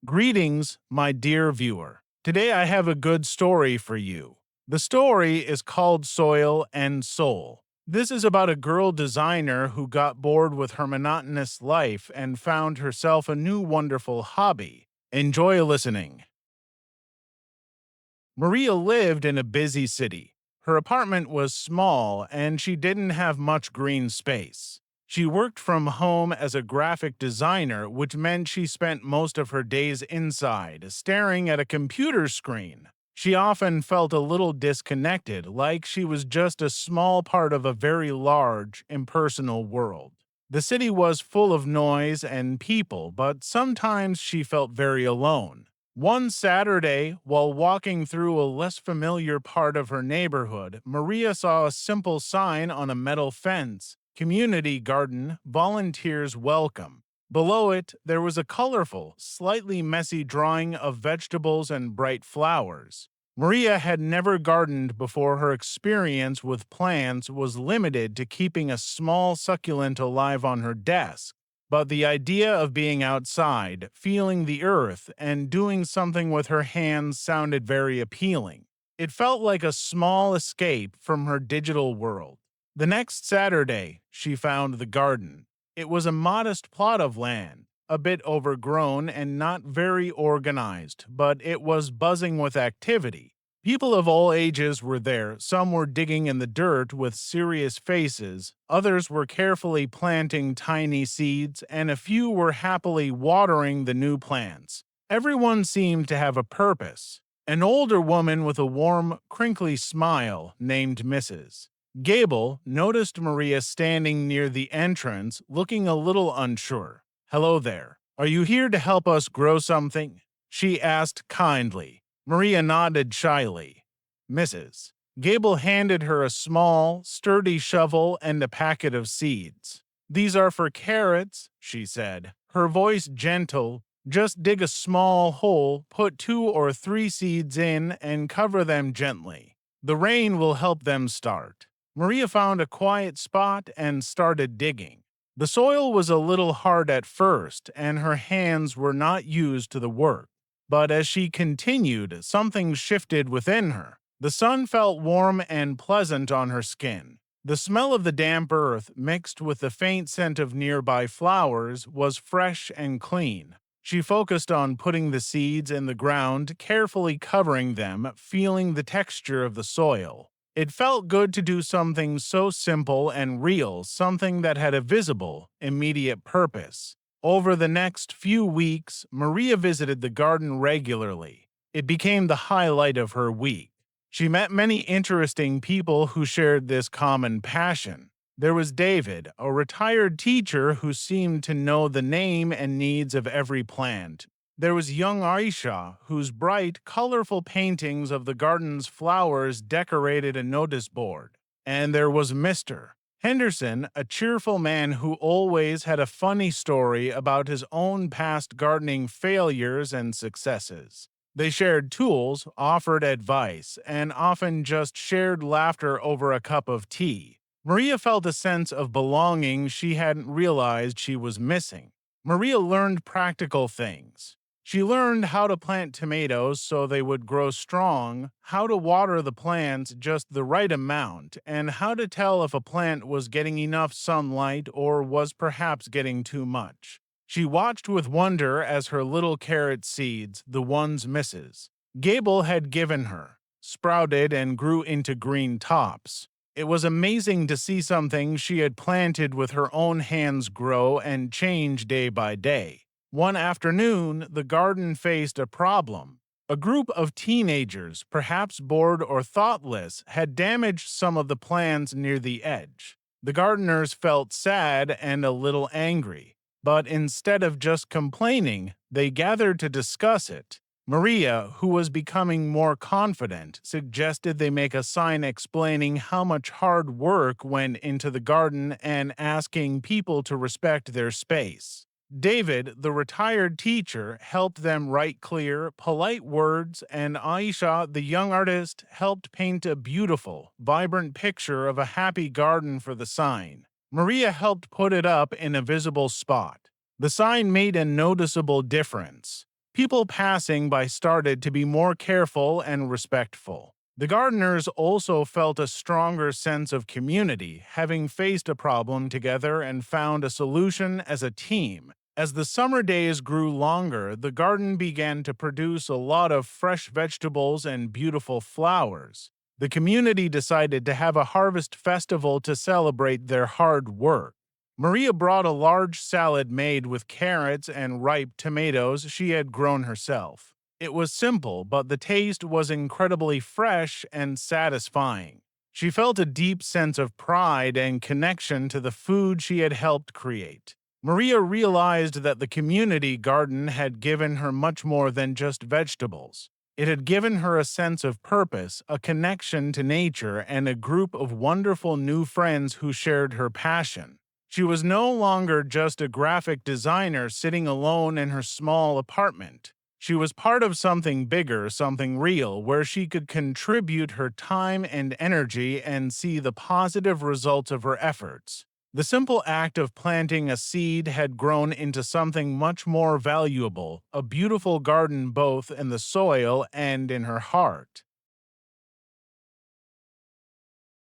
Greetings, my dear viewer. Today I have a good story for you. The story is called Soil and Soul. This is about a girl designer who got bored with her monotonous life and found herself a new wonderful hobby. Enjoy listening. Maria lived in a busy city. Her apartment was small and she didn't have much green space. She worked from home as a graphic designer, which meant she spent most of her days inside, staring at a computer screen. She often felt a little disconnected, like she was just a small part of a very large, impersonal world. The city was full of noise and people, but sometimes she felt very alone. One Saturday, while walking through a less familiar part of her neighborhood, Maria saw a simple sign on a metal fence: Community Garden, Volunteers Welcome. Below it, there was a colorful, slightly messy drawing of vegetables and bright flowers. Maria had never gardened before. Her experience with plants was limited to keeping a small succulent alive on her desk. But the idea of being outside, feeling the earth, and doing something with her hands sounded very appealing. It felt like a small escape from her digital world. The next Saturday, she found the garden. It was a modest plot of land, a bit overgrown and not very organized, but it was buzzing with activity. People of all ages were there. Some were digging in the dirt with serious faces, others were carefully planting tiny seeds, and a few were happily watering the new plants. Everyone seemed to have a purpose. An older woman with a warm, crinkly smile, named Mrs. Gable, noticed Maria standing near the entrance, looking a little unsure. "Hello there. Are you here to help us grow something?" she asked kindly. Maria nodded shyly. Mrs. Gable handed her a small, sturdy shovel and a packet of seeds. "These are for carrots," she said, her voice gentle. "Just dig a small hole, put 2 or 3 seeds in, and cover them gently. The rain will help them start." Maria found a quiet spot and started digging. The soil was a little hard at first, and her hands were not used to the work. But as she continued, something shifted within her. The sun felt warm and pleasant on her skin. The smell of the damp earth, mixed with the faint scent of nearby flowers, was fresh and clean. She focused on putting the seeds in the ground, carefully covering them, feeling the texture of the soil. It felt good to do something so simple and real, something that had a visible, immediate purpose. Over the next few weeks, Maria visited the garden regularly. It became the highlight of her week. She met many interesting people who shared this common passion. There was David, a retired teacher who seemed to know the name and needs of every plant. There was young Aisha, whose bright, colorful paintings of the garden's flowers decorated a notice board. And there was Mr. Henderson, a cheerful man who always had a funny story about his own past gardening failures and successes. They shared tools, offered advice, and often just shared laughter over a cup of tea. Maria felt a sense of belonging she hadn't realized she was missing. Maria learned practical things. She learned how to plant tomatoes so they would grow strong, how to water the plants just the right amount, and how to tell if a plant was getting enough sunlight or was perhaps getting too much. She watched with wonder as her little carrot seeds, the ones Mrs. Gable had given her, sprouted and grew into green tops. It was amazing to see something she had planted with her own hands grow and change day by day. One afternoon, the garden faced a problem. A group of teenagers, perhaps bored or thoughtless, had damaged some of the plants near the edge. The gardeners felt sad and a little angry, but instead of just complaining, they gathered to discuss it. Maria, who was becoming more confident, suggested they make a sign explaining how much hard work went into the garden and asking people to respect their space. David, the retired teacher, helped them write clear, polite words, and Aisha, the young artist, helped paint a beautiful, vibrant picture of a happy garden for the sign. Maria helped put it up in a visible spot. The sign made a noticeable difference. People passing by started to be more careful and respectful. The gardeners also felt a stronger sense of community, having faced a problem together and found a solution as a team. As the summer days grew longer, the garden began to produce a lot of fresh vegetables and beautiful flowers. The community decided to have a harvest festival to celebrate their hard work. Maria brought a large salad made with carrots and ripe tomatoes she had grown herself. It was simple, but the taste was incredibly fresh and satisfying. She felt a deep sense of pride and connection to the food she had helped create. Maria realized that the community garden had given her much more than just vegetables. It had given her a sense of purpose, a connection to nature, and a group of wonderful new friends who shared her passion. She was no longer just a graphic designer sitting alone in her small apartment. She was part of something bigger, something real, where she could contribute her time and energy and see the positive results of her efforts. The simple act of planting a seed had grown into something much more valuable, a beautiful garden both in the soil and in her heart.